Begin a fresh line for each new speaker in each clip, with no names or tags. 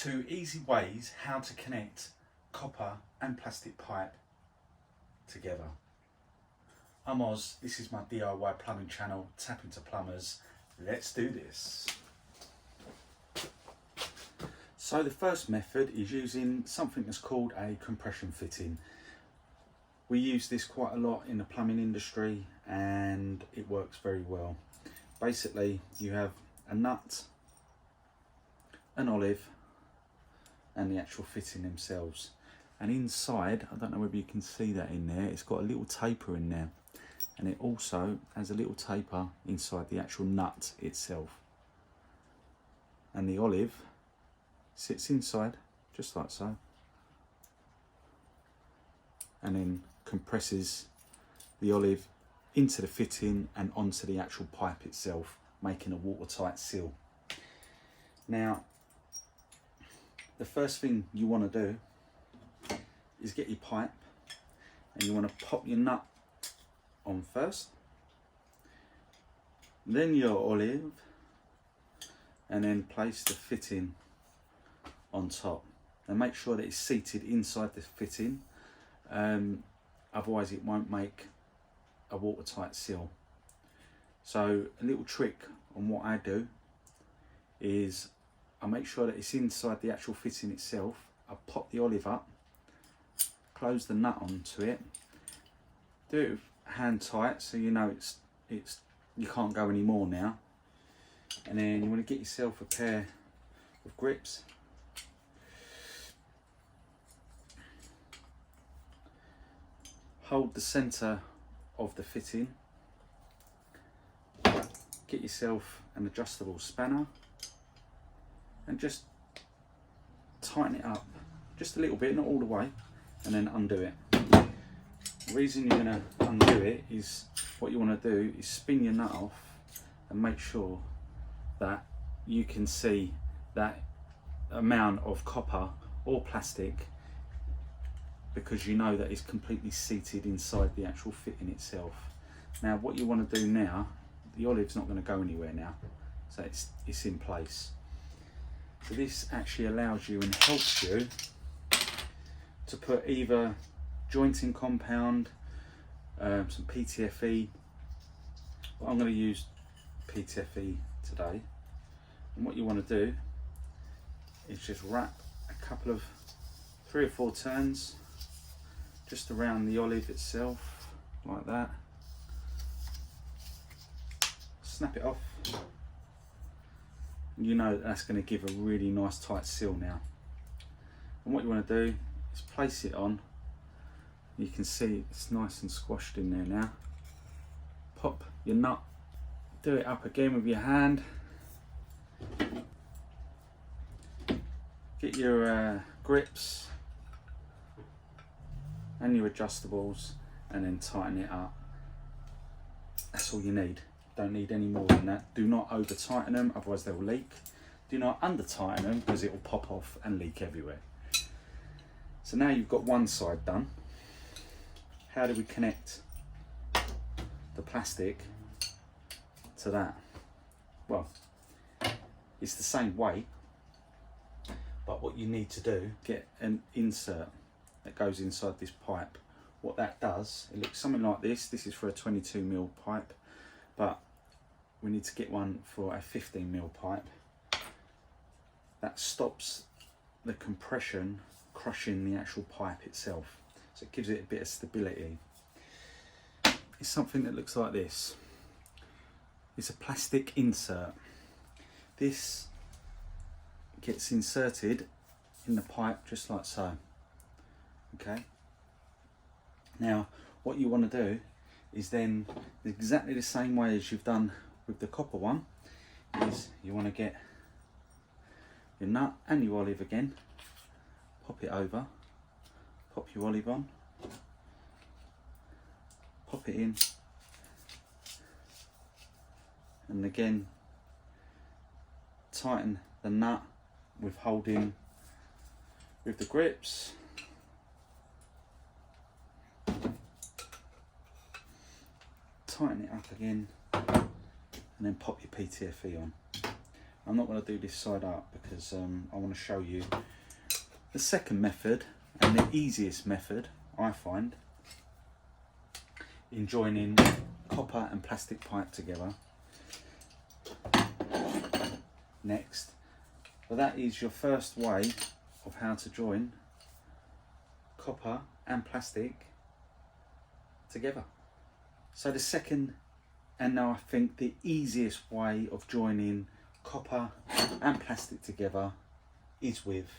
2 easy ways how to connect copper and plastic pipe together. I'm Oz, this is my DIY plumbing channel, Tap Into Plumbers. Let's do this. So the first method is using something that's called a compression fitting. We use this quite a lot in the plumbing industry and it works very well. Basically you have a nut, an olive and the actual fitting themselves, and inside, I don't know whether you can see that in there, it's got a little taper in there, and it also has a little taper inside the actual nut itself, and the olive sits inside just like so and then compresses the olive into the fitting and onto the actual pipe itself, making a watertight seal. Now the first thing you want to do is get your pipe and you want to pop your nut on first, then your olive, and then place the fitting on top, and make sure that it's seated inside the fitting, otherwise it won't make a watertight seal. So a little trick on what I do is I make sure that it's inside the actual fitting itself. I pop the olive up, close the nut onto it, do it with hand tight so you know it's you can't go any more now, and then you want to get yourself a pair of grips. Hold the centre of the fitting, get yourself an adjustable spanner and just tighten it up just a little bit, not all the way, and then undo it. The reason you're going to undo it is what you want to do is spin your nut off and make sure that you can see that amount of copper or plastic, because you know that it's completely seated inside the actual fitting itself. Now what you want to do now, the olive's not going to go anywhere now, so it's in place. So this actually allows you and helps you to put either jointing compound, some PTFE. Well, I'm going to use PTFE today, and what you want to do is just wrap a couple of 3 or 4 turns just around the olive itself like that, snap it off. You know that's going to give a really nice tight seal now. And what you want to do is place it on. You can see it's nice and squashed in there now. Pop your nut, do it up again with your hand. Get your grips and your adjustables and then tighten it up. That's all you need. Don't need any more than that. Do not over tighten them, otherwise they'll leak. Do not under tighten them because it will pop off and leak everywhere. So now you've got one side done. How do we connect the plastic to that? Well, it's the same way, but what you need to do, get an insert that goes inside this pipe. What that does, it looks something like this. This is for a 22mm pipe, but we need to get one for a 15mm pipe. That stops the compression crushing the actual pipe itself, so it gives it a bit of stability. It's something that looks like this. It's a plastic insert. This gets inserted in the pipe just like so. Okay, now what you want to do is then exactly the same way as you've done with the copper one, is you want to get your nut and your olive again, pop it over, pop your olive on, pop it in, and again tighten the nut with holding with the grips. Tighten it up again and then pop your PTFE on. I'm not going to do this side up because I want to show you the second method, and the easiest method I find in joining copper and plastic pipe together. Next, well, that is your first way of how to join copper and plastic together. So the second, and now I think the easiest way of joining copper and plastic together is with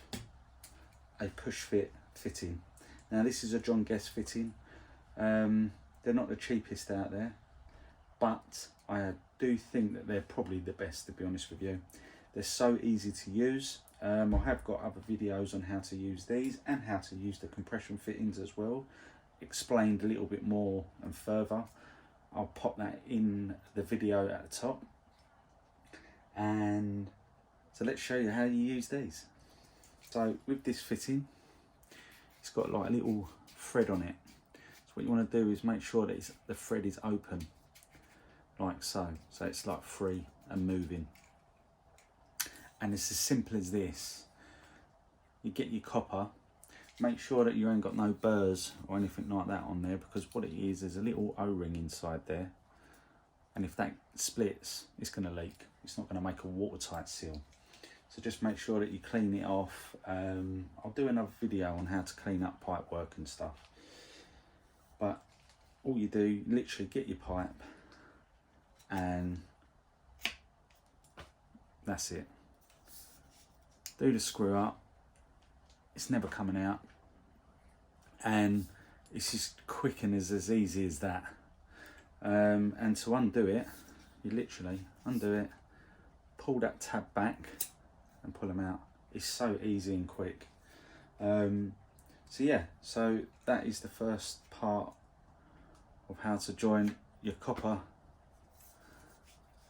a push fit fitting. Now this is a John Guest fitting. They're not the cheapest out there, but I do think that they're probably the best, to be honest with you. They're so easy to use. I have got other videos on how to use these and how to use the compression fittings as well, explained a little bit more and further. I'll pop that in the video at the top. And so let's show you how you use these. So with this fitting, it's got like a little thread on it. So what you want to do is make sure that the thread is open, like so. So it's like free and moving. And it's as simple as this. You get your copper, make sure that you ain't got no burrs or anything like that on there, because what it is, there's a little O-ring inside there. And if that splits, it's going to leak. It's not going to make a watertight seal. So just make sure that you clean it off. I'll do another video on how to clean up pipe work and stuff. But all you do, literally get your pipe and that's it. Do the screw up. It's never coming out. And it's just quick and is as easy as that. And to undo it, you literally undo it, pull that tab back and pull them out. It's so easy and quick. So yeah, so that is the first part of how to join your copper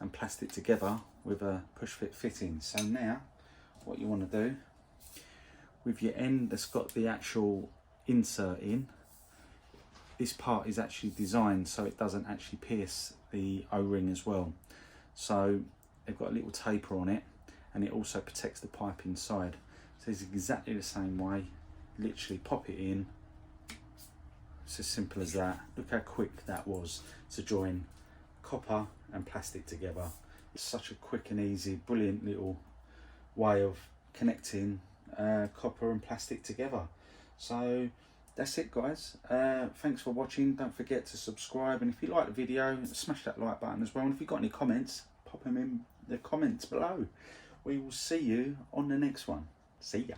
and plastic together with a push fit fitting. So now what you want to do with your end that's got the actual insert in, this part is actually designed so it doesn't actually pierce the O-ring as well. So they've got a little taper on it, and it also protects the pipe inside. So it's exactly the same way. Literally pop it in. It's as simple as that. Look how quick that was to join copper and plastic together. It's such a quick and easy, brilliant little way of connecting copper and plastic together. So that's it, guys. Thanks for watching. Don't forget to subscribe, and if you like the video, smash that like button as well. And if you've got any comments, pop them in the comments below. We will see you on the next one. See ya.